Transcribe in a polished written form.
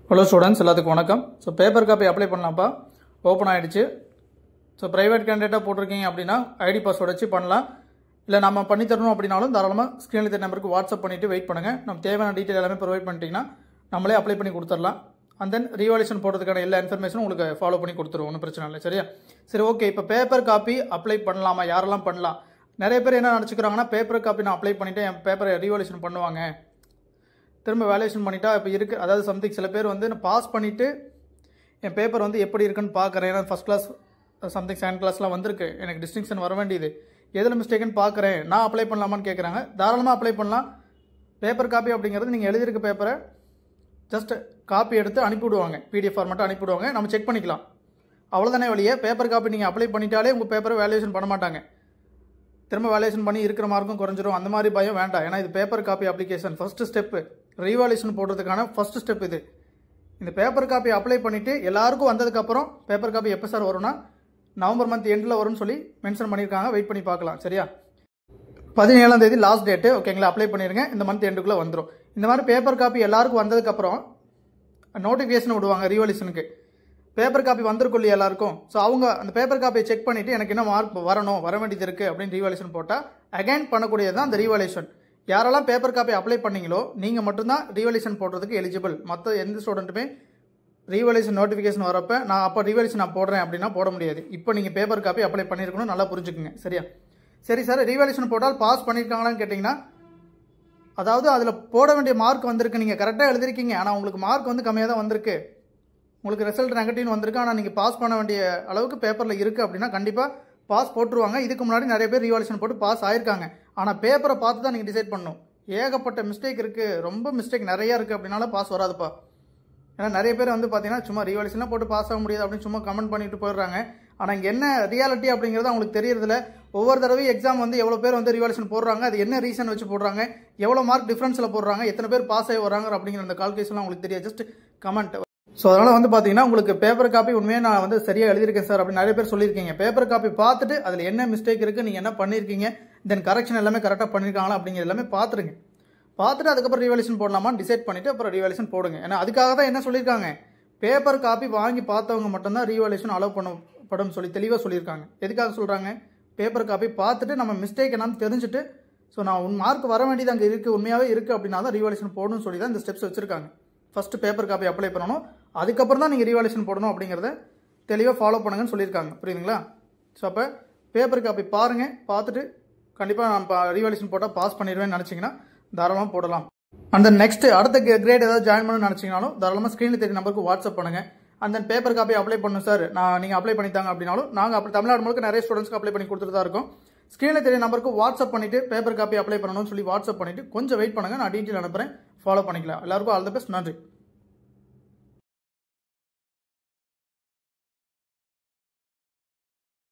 Hello students, எல்லாத்துக்கும் வணக்கம். So paper copy apply பண்ணலாம்ப்பா. ஓப்பன் ஆகிடுச்சு. ஸோ ப்ரைவேட் கேண்டிடேட்டாக போட்டிருக்கீங்க அப்படின்னா ஐடி பாஸ்வேர்டு வச்சு பண்ணலாம். இல்லை நம்ம பண்ணி தரணும் அப்படின்னாலும் தாராளமாக ஸ்க்ரீனில் தெரிய நம்பருக்கு வாட்ஸ்அப் பண்ணிவிட்டு வெயிட் பண்ணுங்கள். நம்ம தேவையான டீட்டெயில் எல்லாமே ப்ரொவைட் பண்ணிட்டீங்கன்னா நம்மளே அப்ளை பண்ணி கொடுத்துடலாம். அண்ட் தென் ரீவால்யூஷன் போடுறதுக்கான எல்லா இன்ஃபர்மேஷனும் உங்களுக்கு ஃபாலோ பண்ணி கொடுத்துருவோம். ஒன்றும் பிரச்சனை இல்லை. சரியா? சரி, ஓகே. இப்போ பேப்பர் காப்பி அப்ளை பண்ணலாமா? யாரெல்லாம் பண்ணலாம்? நிறைய பேர் என்ன நினச்சிக்கிறாங்கன்னா, பேப்பர் காப்பி நான் அப்ளை பண்ணிவிட்டு என் பேப்பரை ரீவால்யூஷன் பண்ணுவாங்க, திரும்ப வேல்யூஷன் பண்ணிட்டா இப்போ இருக்குது. அதாவது சம்திங் சில பேர் வந்து நான் பாஸ் பண்ணிவிட்டு என் பேப்பர் வந்து எப்படி இருக்குன்னு பார்க்குறேன். ஏன்னா ஃபஸ்ட் கிளாஸ் சம்திங் செகண்ட் கிளாஸ்லாம் வந்திருக்கு, எனக்கு டிஸ்டிங்ஷன் வர வேண்டியது, எதில் மிஸ்டேக்குன்னு பார்க்குறேன், நான் அப்ளை பண்ணலாமான்னு கேட்குறாங்க. தாராளமாக அப்ளை பண்ணலாம். பேப்பர் காப்பி அப்படிங்கிறது நீங்கள் எழுதியிருக்க பேப்பரை ஜஸ்ட் காப்பி எடுத்து அனுப்பிவிடுவாங்க, பிடிஎஃப் ஃபார்மேட்டாக அனுப்பிவிடுவாங்க, நம்ம செக் பண்ணிக்கலாம். அவ்வளோதானே வழியே. பேப்பர் காப்பி நீங்கள் அப்ளை பண்ணிட்டாலே உங்கள் பேப்பரை வேல்யூஷன் பண்ண மாட்டாங்க. திரும்ப வேல்யூஷன் பண்ணி இருக்கிற மார்க்கும் குறைஞ்சிரும். அந்த மாதிரி பயம் வேண்டாம். ஏன்னா இது paper copy application. First step revaluation போடுறதுக்கான ஃபஸ்ட்டு ஸ்டெப் இது. இந்த பேப்பர் காப்பி அப்ளை பண்ணிவிட்டு எல்லாருக்கும் வந்ததுக்கப்புறம் பேப்பர் காப்பி எப்போ சார் வரும்னா நவம்பர் மந்த் எண்டில் வரும்னு சொல்லி மென்ஷன் பண்ணியிருக்காங்க. வெயிட் பண்ணி பார்க்கலாம். சரியா? 17ஆம் தேதி லாஸ்ட் டேட்டு. ஓகேங்களா? அப்ளை பண்ணிடுங்க. இந்த மந்த் எண்டுக்குள்ளே வந்துடும். இந்த மாதிரி பேப்பர் காப்பி எல்லாருக்கும் வந்ததுக்கப்புறம் நோட்டிஃபிகேஷன் விடுவாங்க ரீவால்யூஷனுக்கு. பேப்பர் காப்பி வந்திருக்கும் இல்லையா எல்லாருக்கும். ஸோ அவங்க அந்த பேப்பர் காப்பியை செக் பண்ணிவிட்டு எனக்கு என்ன மார்க் வரணும், வர வேண்டியது இருக்குது அப்படின்னு ரீவால்யூஷன் போட்டால் அகைன் பண்ணக்கூடியது தான் அந்த ரீவால்யூஷன். யாரெல்லாம் பேப்பர் காப்பி அப்ளை பண்ணீங்களோ நீங்கள் மட்டும்தான் ரீவால்யூஷன் போடுறதுக்கு எலிஜிபிள். மற்ற எந்த ஸ்டூடெண்ட்டுமே ரீவால்யூஷன் நோட்டிஃபிகேஷன் வரப்போ நான் அப்போ ரீவால்யூஷன் நான் போடுறேன் அப்படின்னா போட முடியாது. இப்போ நீங்கள் பேப்பர் காப்பி அப்ளை பண்ணியிருக்கணும், நல்லா புரிஞ்சுக்குங்க. சரியா? சரி சார், ரீவால்யூஷன் போட்டால் பாஸ் பண்ணியிருக்காங்களான்னு கேட்டிங்கன்னா, அதாவது அதில் போட வேண்டிய மார்க் வந்திருக்கு, நீங்கள் கரெக்டாக எழுதிருக்கீங்க, ஆனால் உங்களுக்கு மார்க் வந்து கம்மியாக தான் வந்திருக்கு, உங்களுக்கு ரிசல்ட் நெகட்டிவ்னு வந்திருக்கு, ஆனால் நீங்கள் பாஸ் பண்ண வேண்டிய அளவுக்கு பேப்பரில் இருக்குது அப்படின்னா கண்டிப்பாக பாஸ் போட்டுருவாங்க. இதுக்கு முன்னாடி நிறைய பேர் ரீவால்யூஷன் போட்டு பாஸ் ஆயிருக்காங்க. ஆனால் பேப்பரை பார்த்து தான் நீங்கள் டிசைட் பண்ணணும். ஏகப்பட்ட மிஸ்டேக் இருக்குது, ரொம்ப மிஸ்டேக் நிறையா இருக்குது அப்படின்னால பாஸ் வராதுப்பா. ஏன்னா நிறைய பேர் வந்து பார்த்தீங்கன்னா சும்மா ரீவால்யூஷன்லாம் போட்டு பாஸ் ஆக முடியாது அப்படின்னு சும்மா கமெண்ட் பண்ணிட்டு போயிடுறாங்க. ஆனால் இங்கே என்ன ரியாலிட்டி அப்படிங்கிறது அவங்களுக்கு தெரியறதில்ல. ஒவ்வொரு தடவையும் எக்ஸாம் வந்து எவ்வளோ பேர் வந்து ரீவால்யூஷன் போடுறாங்க, அது என்ன ரீசன் வச்சு போடுறாங்க, எவ்வளோ மார்க் டிஃப்ரென்ஸில் போடுறாங்க, எத்தனை பேர் பாஸ் ஆகி வராங்க அப்படிங்கிற அந்த கால்குலேஷன்லாம் உங்களுக்கு தெரியாது. Just comment. ஸோ அதனால் வந்து பார்த்தீங்கன்னா உங்களுக்கு பேப்பர் காப்பி உண்மையாக நான் வந்து சரியாக எழுதியிருக்கேன் சார் அப்படின்னு நிறைய பேர் சொல்லியிருக்கீங்க. பேப்பர் காப்பி பார்த்துட்டு அதில் என்ன மிஸ்டேக் இருக்குது, நீங்கள் என்ன பண்ணியிருக்கீங்க, தென் கரெக்ஷன் எல்லாமே கரெக்டாக பண்ணியிருக்காங்களா அப்படிங்கிறது எல்லாமே பார்த்துருங்க. பார்த்துட்டு அதுக்கப்புறம் ரீவால்யூஷன் போடலாமான்னு டிசைட் பண்ணிவிட்டு அப்புறம் ரீவால்யூஷன் போடுங்க. ஏன்னா அதுக்காக தான் என்ன சொல்லியிருக்காங்க, பேப்பர் காப்பி வாங்கி பார்த்தவங்க மட்டும்தான் ரீவால்யூஷன் அலோவ் பண்ணப்படும் சொல்லி தெளிவாக சொல்லியிருக்காங்க. எதுக்காக சொல்கிறாங்க, பேப்பர் காப்பி பார்த்துட்டு நம்ம மிஸ்டேக் என்னன்னு தெரிஞ்சுட்டு, ஸோ நான் மார்க் வர வேண்டியது அங்கே இருக்குது, உண்மையாகவே இருக்குது அப்படின்னா தான் ரீவால்யூஷன் போடணும்னு சொல்லி தான் இந்த ஸ்டெப்ஸ் வச்சுருக்காங்க. ஃபஸ்ட்டு பேப்பர் காப்பி அப்ளை பண்ணணும், அதுக்கப்புறம் தான் நீங்கள் ரீவால்யூஷன் போடணும் அப்படிங்கிறத தெளிவாக ஃபாலோ பண்ணுங்கன்னு சொல்லியிருக்காங்க. புரியுதுங்களா? ஸோ அப்போ பேப்பர் காப்பி பாருங்கள், பார்த்துட்டு கண்டிப்பாக நான் ரீவால்யூஷன் போட்டால் பாஸ் பண்ணிடுவேன்னு நினச்சிங்கன்னா தாராளமாக போடலாம். அண்ட் தென் நெக்ஸ்ட் அடுத்த கிரேட் ஏதாவது ஜாயின் பண்ணணும்னு நினச்சிங்கனாலும் தாராளமாக ஸ்க்ரீனில் தெரிய நம்பருக்கு வாட்ஸ்அப் பண்ணுங்கள். And then paper copy apply பண்ணணும் சார், நீங்கள் அப்ளை பண்ணித்தாங்க அப்படின்னாலும் நாங்கள் அப்படி தமிழ்நாடு முழுக்க நிறைய ஸ்டூடெண்ட்ஸ்க்கு அப்ளை பண்ணி கொடுத்துட்டு தான் இருக்கோம். ஸ்க்ரீனில் தெரிய நம்பருக்கு வாட்ஸ்அப் பண்ணிவிட்டு பேப்பர் காப்பி அப்ளை பண்ணணும்னு சொல்லி வாட்ஸ்அப் பண்ணிவிட்டு கொஞ்சம் வெயிட் பண்ணுங்கள், நான் டீட்டெயில் அனுப்புகிறேன், ஃபாலோ பண்ணிக்கலாம். எல்லாருக்கும் ஆல் தி பெஸ்ட். நன்றி.